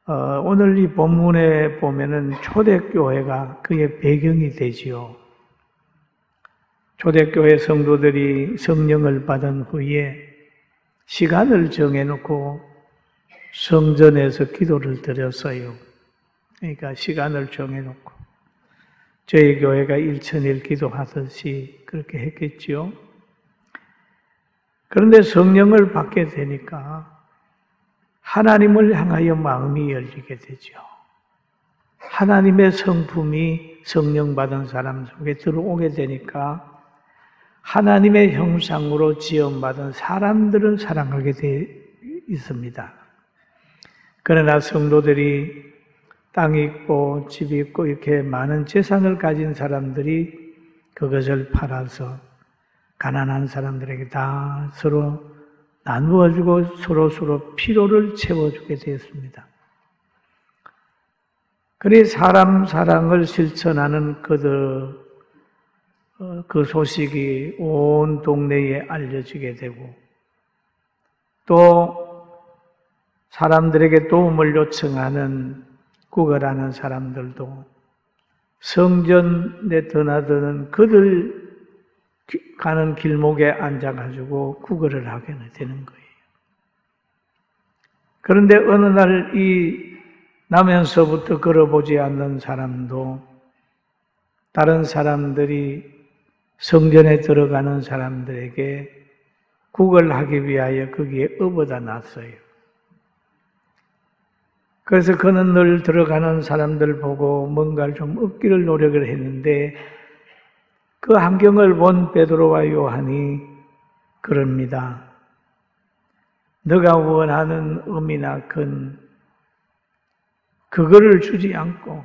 오늘 이 본문에 보면은 초대교회가 그의 배경이 되지요. 초대교회 성도들이 성령을 받은 후에 시간을 정해놓고 성전에서 기도를 드렸어요. 그러니까 시간을 정해놓고 저희 교회가 1000일 기도하듯이 그렇게 했겠지요. 그런데 성령을 받게 되니까 하나님을 향하여 마음이 열리게 되죠. 하나님의 성품이 성령 받은 사람 속에 들어오게 되니까 하나님의 형상으로 지음받은 사람들을 사랑하게 돼 있습니다. 그러나 성도들이 땅 있고 집 있고 이렇게 많은 재산을 가진 사람들이 그것을 팔아서 가난한 사람들에게 다 서로 나누어주고 서로 필요를 채워주게 되었습니다. 그리 사람 사랑을 실천하는 그 소식이 온 동네에 알려지게 되고 또 사람들에게 도움을 요청하는 구걸하는 사람들도 성전에 드나드는 그들 가는 길목에 앉아가지고 구걸을 하게 되는 거예요. 그런데 어느 날 이 나면서부터 걸어보지 않는 사람도 다른 사람들이 성전에 들어가는 사람들에게 구걸하기 위하여 거기에 업어다 놨어요. 그래서 그는 늘 들어가는 사람들 보고 뭔가를 좀 얻기를 노력을 했는데 그 환경을 본 베드로와 요한이 그럽니다. 너가 원하는 음이나 근 그거를 주지 않고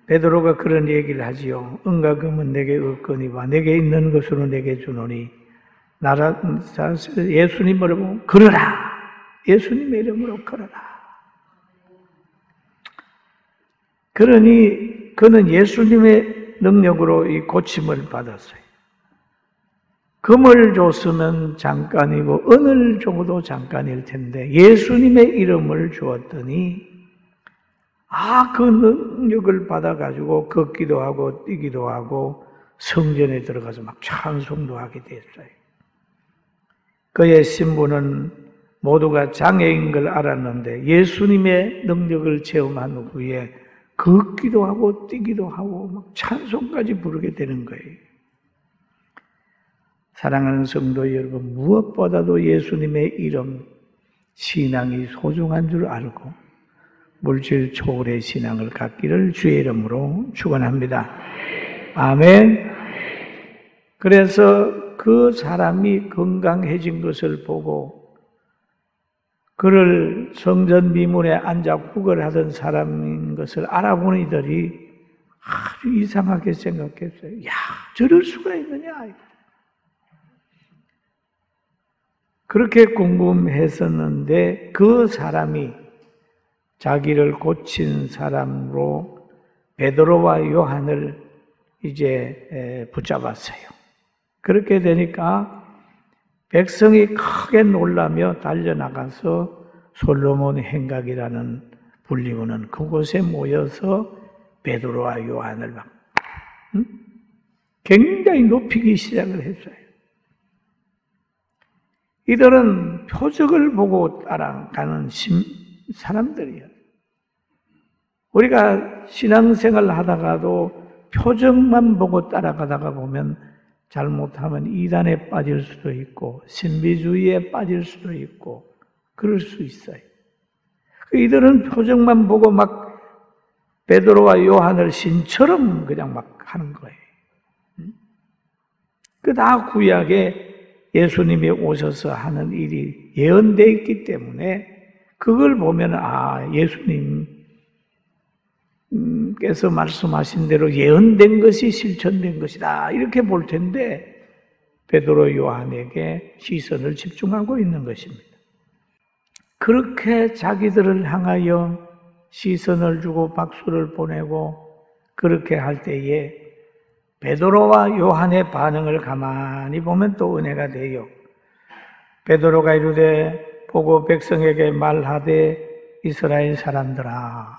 베드로가 그런 얘기를 하지요. 은과 금은 내게 없거니와 내게 있는 것으로 내게 주노니 나라 예수님으로 보면 걸어라. 예수님의 이름으로 걸어라. 그러니 그는 예수님의 능력으로 이 고침을 받았어요. 금을 줬으면 잠깐이고 은을 줘도 잠깐일 텐데 예수님의 이름을 주었더니 그 능력을 받아가지고 걷기도 하고 뛰기도 하고 성전에 들어가서 막 찬송도 하게 됐어요. 그의 신분은 모두가 장애인 걸 알았는데 예수님의 능력을 체험한 후에 걷기도 하고 뛰기도 하고 막 찬송까지 부르게 되는 거예요. 사랑하는 성도 여러분, 무엇보다도 예수님의 이름, 신앙이 소중한 줄 알고 물질 초월의 신앙을 갖기를 주의 이름으로 축원합니다. 아멘. 그래서 그 사람이 건강해진 것을 보고 그를 성전 미문에 앉아 구걸하던 사람인 것을 알아본 이들이 아주 이상하게 생각했어요. 야, 저럴 수가 있느냐. 그렇게 궁금했었는데 그 사람이 자기를 고친 사람으로 베드로와 요한을 이제 붙잡았어요. 그렇게 되니까 백성이 크게 놀라며 달려나가서 솔로몬 행각이라는 불리우는 그곳에 모여서 베드로와 요한을 막 굉장히 높이기 시작을 했어요. 이들은 표적을 보고 따라가는 사람들이에요. 우리가 신앙생활 하다가도 표적만 보고 따라가다가 보면 잘못하면 이단에 빠질 수도 있고 신비주의에 빠질 수도 있고 그럴 수 있어요. 이들은 표적만 보고 막 베드로와 요한을 신처럼 그냥 막 하는 거예요. 그 다 구약에 예수님이 오셔서 하는 일이 예언되어 있기 때문에 그걸 보면 예수님께서 말씀하신 대로 예언된 것이 실천된 것이다 이렇게 볼 텐데 베드로 요한에게 시선을 집중하고 있는 것입니다. 그렇게 자기들을 향하여 시선을 주고 박수를 보내고 그렇게 할 때에 베드로와 요한의 반응을 가만히 보면 또 은혜가 돼요. 베드로가 이르되 보고 백성에게 말하되 이스라엘 사람들아,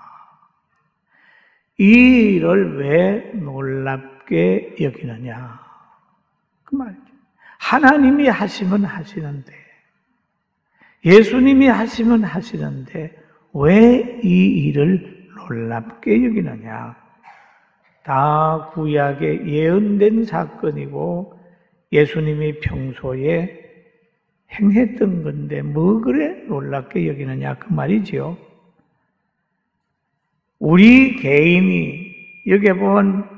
이 일을 왜 놀랍게 여기느냐? 그 말이죠. 하나님이 하시면 하시는데, 예수님이 하시면 하시는데 왜 이 일을 놀랍게 여기느냐? 다 구약에 예언된 사건이고 예수님이 평소에 행했던 건데 뭐 그래 놀랍게 여기느냐 그 말이지요. 우리 개인이 여기 보면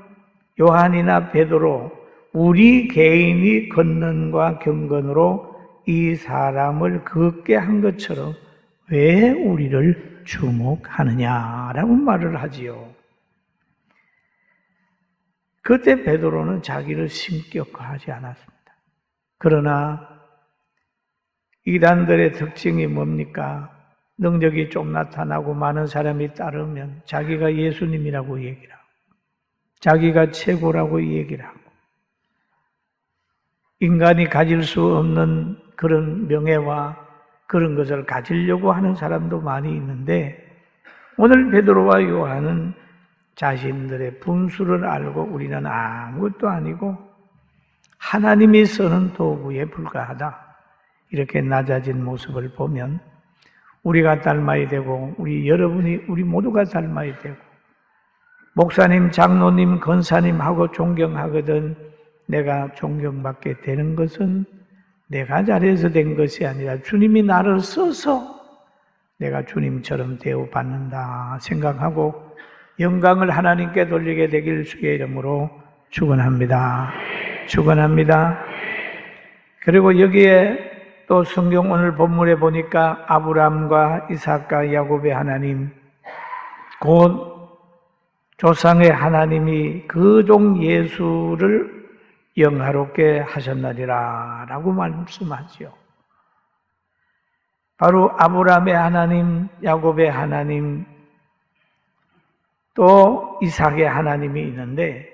요한이나 베드로 우리 개인이 권능과 경건으로 이 사람을 걷게 한 것처럼 왜 우리를 주목하느냐라고 말을 하지요. 그때 베드로는 자기를 신격화하지 않았습니다. 그러나 이단들의 특징이 뭡니까? 능력이 좀 나타나고 많은 사람이 따르면 자기가 예수님이라고 얘기를 하고 자기가 최고라고 얘기를 하고 인간이 가질 수 없는 그런 명예와 그런 것을 가지려고 하는 사람도 많이 있는데 오늘 베드로와 요한은 자신들의 분수를 알고 우리는 아무것도 아니고 하나님이 쓰는 도구에 불과하다. 이렇게 낮아진 모습을 보면 우리가 닮아야 되고 우리 모두가 닮아야 되고 목사님, 장로님, 권사님하고 존경하거든 내가 존경받게 되는 것은 내가 잘해서 된 것이 아니라 주님이 나를 써서 내가 주님처럼 대우받는다 생각하고 영광을 하나님께 돌리게 되길 주의 이름으로 축원합니다. 축원합니다. 그리고 여기에 또 성경 오늘 본문에 보니까 아브라함과 이삭과 야곱의 하나님, 곧 조상의 하나님이 그 종 예수를 영화롭게 하셨나리라 라고 말씀하지요. 바로 아브라함의 하나님, 야곱의 하나님, 또 이삭의 하나님이 있는데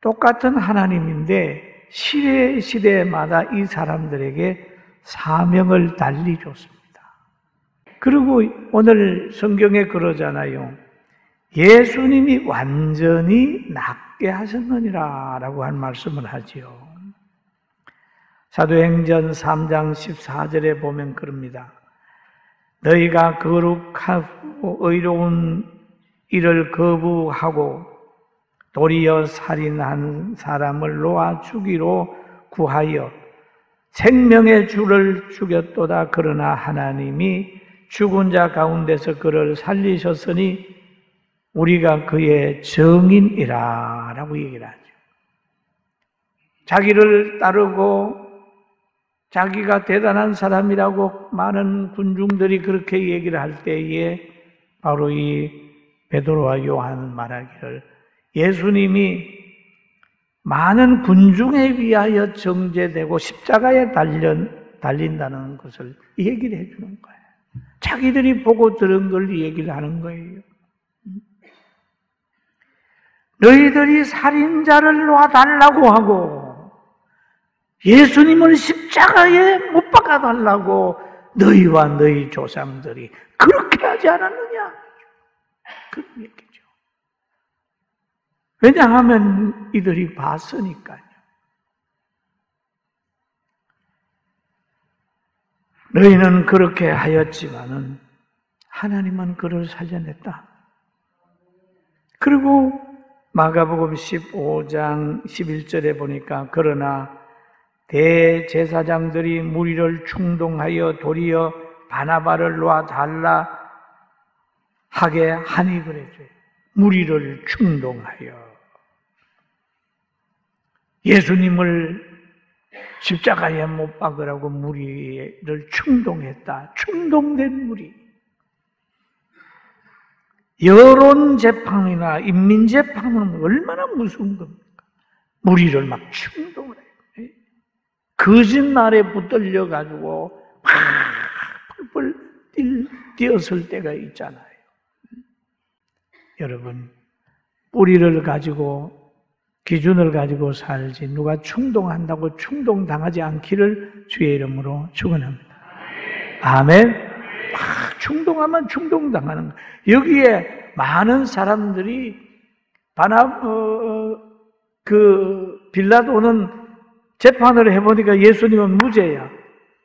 똑같은 하나님인데 시대마다 이 사람들에게 사명을 달리 줬습니다. 그리고 오늘 성경에 그러잖아요. 예수님이 완전히 낫게 하셨느니라 라고 한 말씀을 하지요. 사도행전 3장 14절에 보면 그럽니다. 너희가 거룩하고 의로운 일을 거부하고 도리어 살인한 사람을 놓아 죽이로 구하여 생명의 주를 죽였도다. 그러나 하나님이 죽은 자 가운데서 그를 살리셨으니 우리가 그의 증인이라 라고 얘기를 하죠. 자기를 따르고 자기가 대단한 사람이라고 많은 군중들이 그렇게 얘기를 할 때에 바로 이 베드로와 요한은 말하기를 예수님이 많은 군중에 위하여 정죄되고 십자가에 달린다는 것을 얘기를 해주는 거예요. 자기들이 보고 들은 걸 얘기를 하는 거예요. 너희들이 살인자를 놔달라고 하고 예수님을 십자가에 못 박아달라고 너희와 너희 조상들이 그렇게 하지 않았느냐? 그런 얘기죠. 왜냐하면 이들이 봤으니까요. 너희는 그렇게 하였지만은 하나님은 그를 살려냈다. 그리고 마가복음 15장 11절에 보니까 그러나 대제사장들이 무리를 충동하여 도리어 바나바를 놔달라 하게 하니 그랬어요. 무리를 충동하여 예수님을 십자가에 못 박으라고 무리를 충동했다. 충동된 무리. 여론 재판이나 인민 재판은 얼마나 무서운 겁니까? 무리를 막 충동을 해요. 거짓말에 붙들려 가지고 막 펄펄 뛰었을 때가 있잖아요. 여러분, 뿌리를 가지고 기준을 가지고 살지 누가 충동한다고 충동당하지 않기를 주의 이름으로 축원합니다. 아멘. 막 충동하면 충동당하는 거예요. 여기에 많은 사람들이 빌라도는 재판을 해보니까 예수님은 무죄야.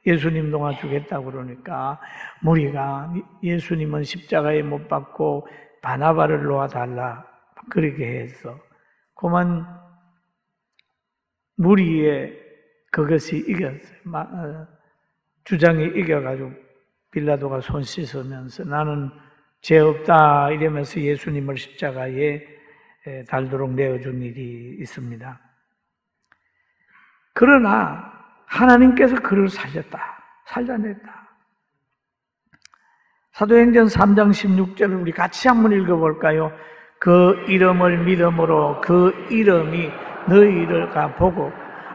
예수님 놓아주겠다고 그러니까 무리가 예수님은 십자가에 못 박고 바나바를 놓아달라 그렇게 했어. 그만 무리의 그것이 이겼어요. 주장이 이겨가지고 빌라도가 손 씻으면서 나는 죄 없다 이러면서 예수님을 십자가에 달도록 내어준 일이 있습니다. 그러나 하나님께서 그를 살려냈다. 사도행전 3장 16절을 우리 같이 한번 읽어볼까요? 그 이름을 믿음으로 그 이름이 너희가 보고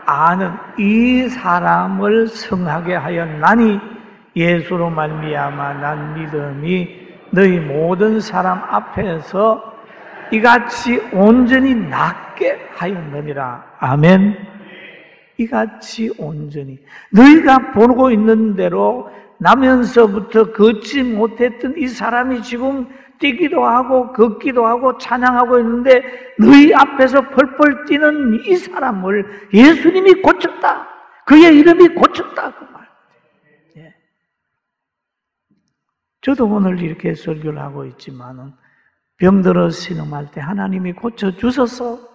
아는 이 사람을 성하게 하였나니 예수로 말미암아 난 믿음이 너희 모든 사람 앞에서 이같이 온전히 낫게 하였느니라. 아멘. 이같이 온전히 너희가 보고 있는 대로 나면서부터 걷지 못했던 이 사람이 지금 뛰기도 하고 걷기도 하고 찬양하고 있는데 너희 앞에서 펄펄 뛰는 이 사람을 예수님이 고쳤다. 그의 이름이 고쳤다. 그 말. 예. 저도 오늘 이렇게 설교를 하고 있지만은 병들어 신음할 때 하나님이 고쳐주셔서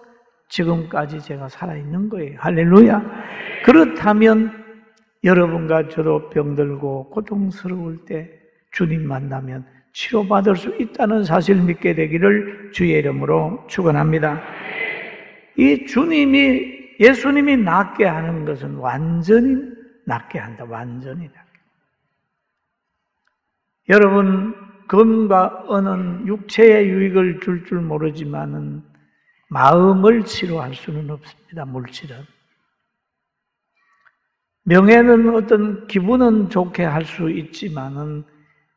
지금까지 제가 살아있는 거예요. 할렐루야. 그렇다면 여러분과 저도 병들고 고통스러울 때 주님 만나면 치료받을 수 있다는 사실 믿게 되기를 주의 이름으로 축원합니다. 이 예수님이 낫게 하는 것은 완전히 낫게 한다. 완전히 낫게. 여러분 금과 은은 육체의 유익을 줄 모르지만은 마음을 치료할 수는 없습니다. 물질은. 명예는 어떤 기분은 좋게 할 수 있지만은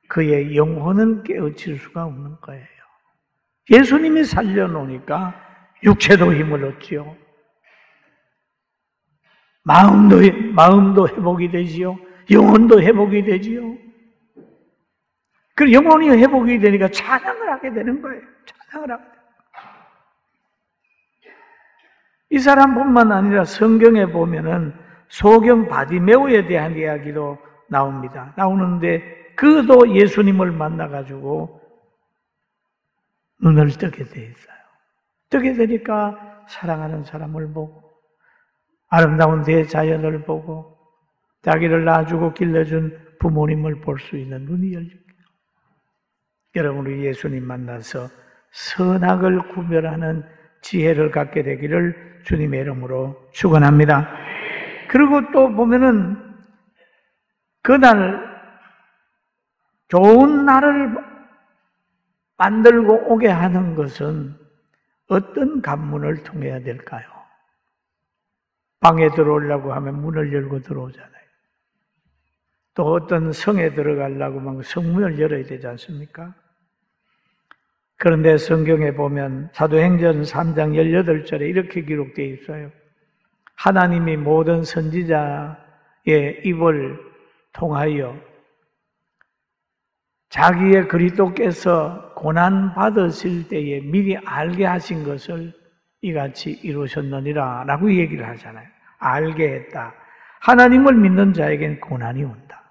그의 영혼은 깨우칠 수가 없는 거예요. 예수님이 살려놓으니까 육체도 힘을 얻지요. 마음도 회복이 되지요. 영혼도 회복이 되지요. 그 영혼이 회복이 되니까 찬양을 하게 되는 거예요. 찬양을 하게 돼요. 이 사람뿐만 아니라 성경에 보면은 소경 바디메오에 대한 이야기도 나옵니다. 나오는데 그도 예수님을 만나가지고 눈을 뜨게 돼 있어요. 뜨게 되니까 사랑하는 사람을 보고 아름다운 대자연을 보고 자기를 낳아주고 길러준 부모님을 볼 수 있는 눈이 열립니다. 여러분 우리 예수님 만나서 선악을 구별하는 지혜를 갖게 되기를 주님의 이름으로 축원합니다. 그리고 또 보면은 그날 좋은 날을 만들고 오게 하는 것은 어떤 관문을 통해야 될까요? 방에 들어오려고 하면 문을 열고 들어오잖아요. 또 어떤 성에 들어가려고 하면 성문을 열어야 되지 않습니까? 그런데 성경에 보면 사도행전 3장 18절에 이렇게 기록되어 있어요. 하나님이 모든 선지자의 입을 통하여 자기의 그리스도께서 고난 받으실 때에 미리 알게 하신 것을 이같이 이루셨느니라 라고 얘기를 하잖아요. 알게 했다. 하나님을 믿는 자에겐 고난이 온다.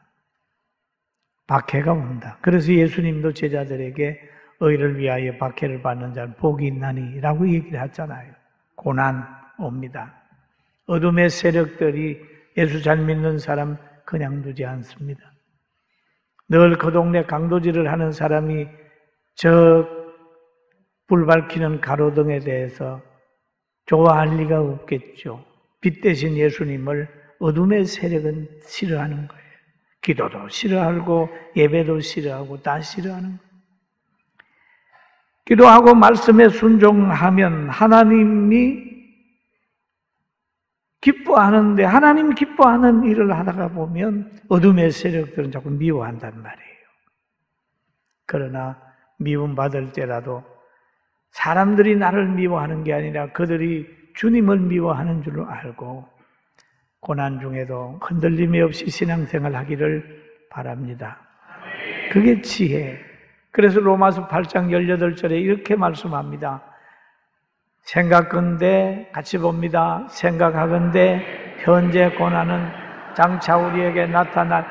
박해가 온다. 그래서 예수님도 제자들에게 의를 위하여 박해를 받는 자는 복이 있나니 라고 얘기를 하잖아요. 고난 옵니다. 어둠의 세력들이 예수 잘 믿는 사람 그냥 두지 않습니다. 늘 그 동네 강도질을 하는 사람이 저 불 밝히는 가로등에 대해서 좋아할 리가 없겠죠. 빛 대신 예수님을 어둠의 세력은 싫어하는 거예요. 기도도 싫어하고 예배도 싫어하고 다 싫어하는 거예요. 기도하고 말씀에 순종하면 하나님이 기뻐하는데 하나님 기뻐하는 일을 하다가 보면 어둠의 세력들은 자꾸 미워한단 말이에요. 그러나 미움받을 때라도 사람들이 나를 미워하는 게 아니라 그들이 주님을 미워하는 줄 알고 고난 중에도 흔들림이 없이 신앙생활 하기를 바랍니다. 그게 지혜. 그래서 로마서 8장 18절에 이렇게 말씀합니다. 생각건대 같이 봅니다. 생각하건대 현재 고난은 장차 우리에게 나타날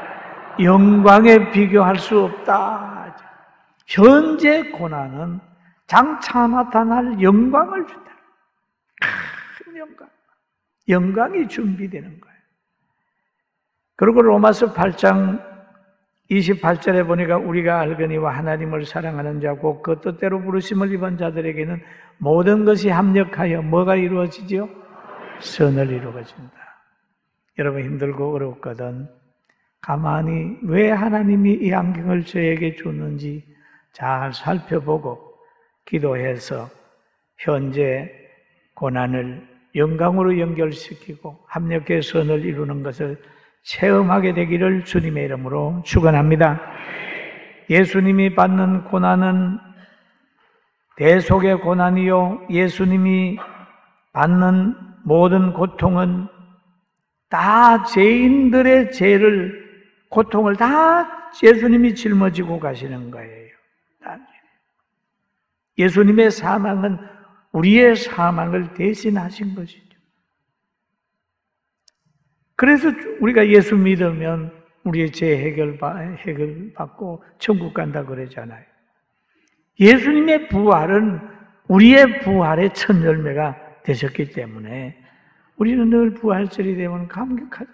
영광에 비교할 수 없다. 현재 고난은 장차 나타날 영광을 준다. 큰 영광. 영광이 준비되는 거예요. 그리고 로마서 8장 28절에 보니까 우리가 알거니와 하나님을 사랑하는 자고 그 뜻대로 부르심을 입은 자들에게는 모든 것이 합력하여 뭐가 이루어지죠? 선을 이루어진다. 여러분 힘들고 어렵거든 가만히 왜 하나님이 이 안경을 저에게 줬는지 잘 살펴보고 기도해서 현재 고난을 영광으로 연결시키고 합력의 선을 이루는 것을 체험하게 되기를 주님의 이름으로 축원합니다. 예수님이 받는 고난은 대속의 고난이요 예수님이 받는 모든 고통은 다 죄인들의 죄를 고통을 다 예수님이 짊어지고 가시는 거예요. 예수님의 사망은 우리의 사망을 대신하신 것이죠. 그래서 우리가 예수 믿으면 우리의 죄 해결받고 천국 간다 그러잖아요. 예수님의 부활은 우리의 부활의 첫 열매가 되셨기 때문에 우리는 늘 부활절이 되면 감격하죠.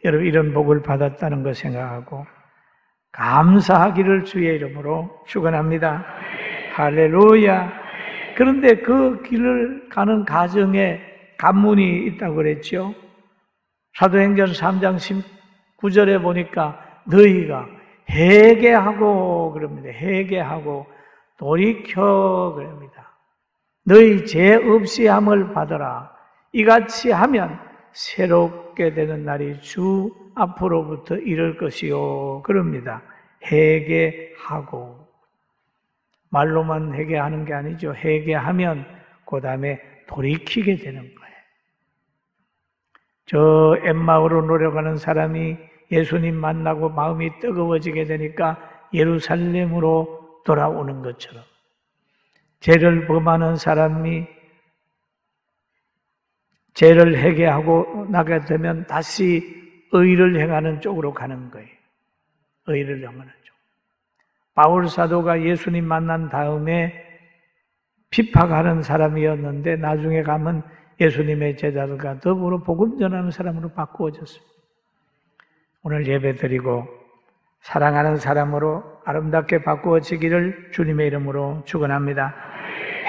여러분 이런 복을 받았다는 거 생각하고 감사하기를 주의 이름으로 축원합니다. 할렐루야. 그런데 그 길을 가는 가정에 관문이 있다고 그랬죠. 사도행전 3장 19절에 보니까 너희가 회개하고 그럽니다. 회개하고 돌이켜 그럽니다. 너희 죄 없이 함을 받아라. 이같이 하면 새롭게 되는 날이 주 앞으로부터 이를 것이요 그럽니다. 회개하고 말로만 회개하는 게 아니죠. 회개하면 그 다음에 돌이키게 되는 거예요. 저 엠마오로 노력하는 사람이 예수님 만나고 마음이 뜨거워지게 되니까 예루살렘으로 돌아오는 것처럼 죄를 범하는 사람이 죄를 회개하고 나게 되면 다시 의를 행하는 쪽으로 가는 거예요. 의를 행하는 쪽. 바울 사도가 예수님 만난 다음에 핍박하는 사람이었는데 나중에 가면 예수님의 제자들과 더불어 복음 전하는 사람으로 바꾸어졌습니다. 오늘 예배드리고 사랑하는 사람으로 아름답게 바꾸어지기를 주님의 이름으로 축원합니다.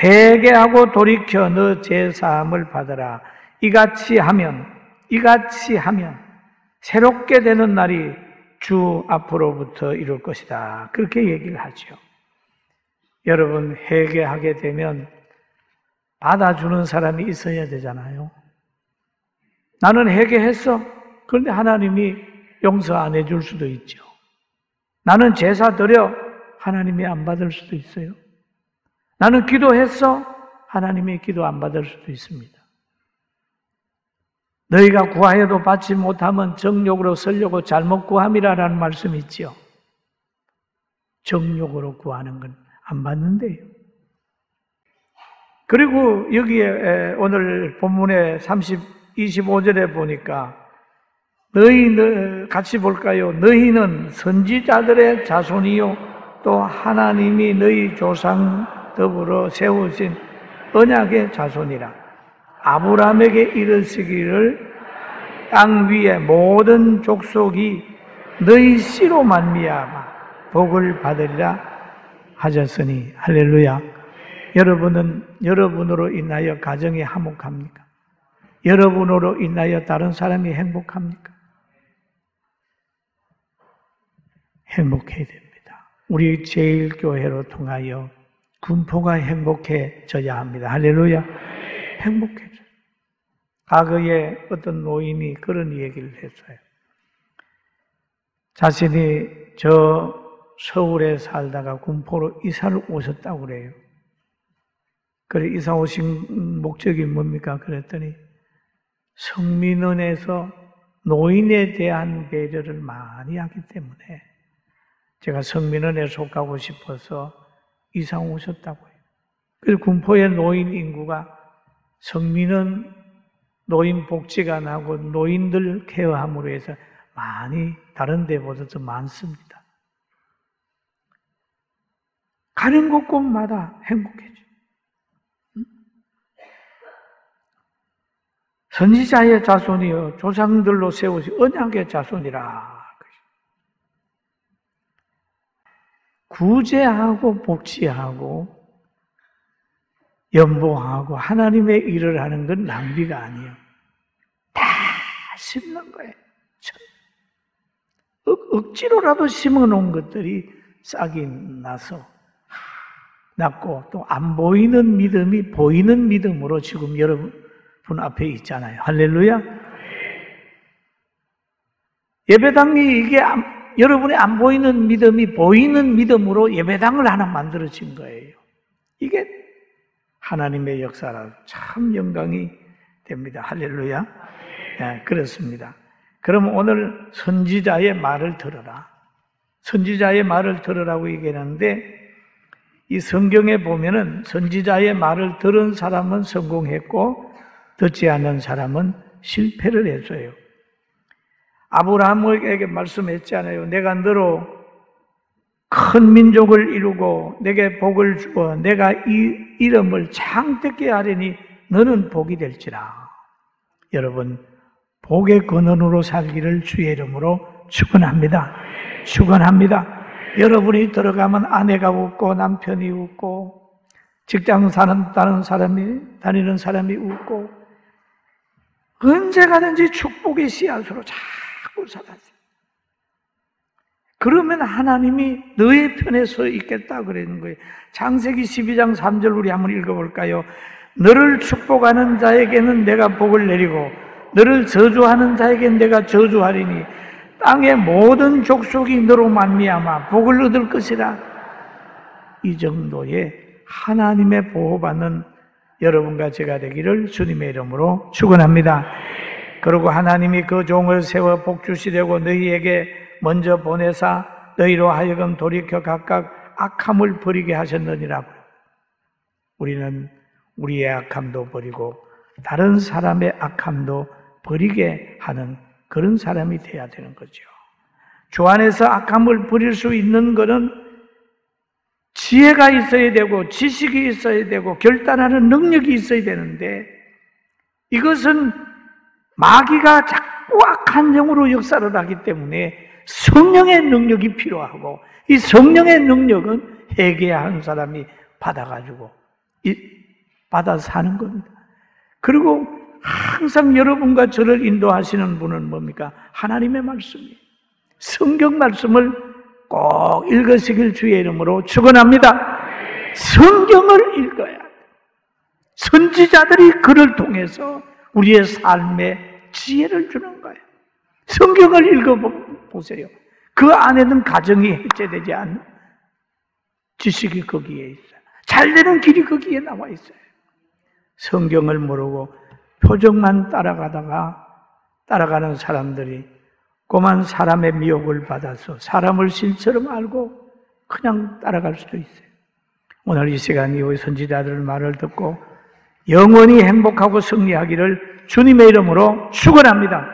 회개하고 돌이켜 너 죄사함을 받으라. 이같이 하면 새롭게 되는 날이 주 앞으로부터 이룰 것이다. 그렇게 얘기를 하죠. 여러분 회개하게 되면 받아주는 사람이 있어야 되잖아요. 나는 회개했어. 그런데 하나님이 용서 안 해줄 수도 있죠. 나는 제사 드려. 하나님이 안 받을 수도 있어요. 나는 기도했어. 하나님이 기도 안 받을 수도 있습니다. 너희가 구하여도 받지 못하면 정욕으로 쓰려고 잘못 구함이라는 말씀이 있죠. 정욕으로 구하는 건 안 받는데요. 그리고 여기에 오늘 본문의 25절에 보니까 너희 같이 볼까요? 너희는 선지자들의 자손이요 또 하나님이 너희 조상 더불어 세우신 언약의 자손이라. 아브라함에게 이르시기를 땅 위의 모든 족속이 너희 씨로 말미암아 복을 받으리라 하셨으니 할렐루야. 여러분은 여러분으로 인하여 가정이 화목합니까? 여러분으로 인하여 다른 사람이 행복합니까? 행복해야 됩니다. 우리 제일교회로 통하여 군포가 행복해져야 합니다. 할렐루야. 행복해져요. 과거에 어떤 노인이 그런 얘기를 했어요. 자신이 저 서울에 살다가 군포로 이사를 오셨다고 그래요. 그래 이사 오신 목적이 뭡니까? 그랬더니 성민원에서 노인에 대한 배려를 많이 하기 때문에 제가 성민원에 속하고 싶어서 이상 오셨다고요. 그래서 군포의 노인 인구가 성민원 노인복지관하고 노인들 케어함으로 해서 많이 다른 데보다 더 많습니다. 가는 곳곳마다 행복해져. 선지자의 자손이여 조상들로 세우신 언약의 자손이라. 구제하고 복지하고 연보하고 하나님의 일을 하는 건 낭비가 아니에요. 다 심는 거예요. 억지로라도 심어놓은 것들이 싹이 나서 났고 또 안 보이는 믿음이 보이는 믿음으로 지금 여러분 앞에 있잖아요. 할렐루야. 예배당이 이게 여러분의 안 보이는 믿음이 보이는 믿음으로 예배당을 하나 만들어진 거예요. 이게 하나님의 역사라 참 영광이 됩니다. 할렐루야. 네, 그렇습니다. 그럼 오늘 선지자의 말을 들어라. 선지자의 말을 들으라고 얘기하는데 이 성경에 보면은 선지자의 말을 들은 사람은 성공했고 듣지 않는 사람은 실패를 했어요. 아브라함에게 말씀했잖아요. 내가 너로 큰 민족을 이루고 내게 복을 주어 내가 이 이름을 창대케 하리니 너는 복이 될지라. 여러분 복의 근원으로 살기를 주의 이름으로 축원합니다. 축원합니다. 여러분이 들어가면 아내가 웃고 남편이 웃고 직장 다니는 사람이 웃고 언제 가든지 축복의 씨앗으로 자꾸 살았어요. 그러면 하나님이 너의 편에 서 있겠다 그러는 거예요. 창세기 12장 3절 우리 한번 읽어볼까요? 너를 축복하는 자에게는 내가 복을 내리고 너를 저주하는 자에게는 내가 저주하리니 땅의 모든 족속이 너로 말미암아 복을 얻을 것이라. 이 정도의 하나님의 보호받는 여러분과 제가 되기를 주님의 이름으로 축원합니다. 그리고 하나님이 그 종을 세워 복 주시려고 너희에게 먼저 보내사 너희로 하여금 돌이켜 각각 악함을 버리게 하셨느니라. 우리는 우리의 악함도 버리고 다른 사람의 악함도 버리게 하는 그런 사람이 돼야 되는 거죠. 주 안에서 악함을 버릴 수 있는 것은 지혜가 있어야 되고 지식이 있어야 되고 결단하는 능력이 있어야 되는데 이것은 마귀가 자꾸 악한 영으로 역사를 하기 때문에 성령의 능력이 필요하고 이 성령의 능력은 회개한 사람이 받아가지고 받아 사는 겁니다. 그리고 항상 여러분과 저를 인도하시는 분은 뭡니까? 하나님의 말씀이에요. 성경 말씀을 꼭 읽으시길 주의 이름으로 축원합니다. 성경을 읽어야 돼요. 선지자들이 그를 통해서 우리의 삶에 지혜를 주는 거예요. 성경을 읽어보세요. 그 안에는 가정이 해체되지 않는 지식이 거기에 있어요. 잘 되는 길이 거기에 나와 있어요. 성경을 모르고 표적만 따라가는 사람들이 고만 사람의 미혹을 받아서 사람을 신처럼 알고 그냥 따라갈 수도 있어요. 오늘 이 시간 이후에 선지자들 말을 듣고 영원히 행복하고 승리하기를 주님의 이름으로 축원합니다.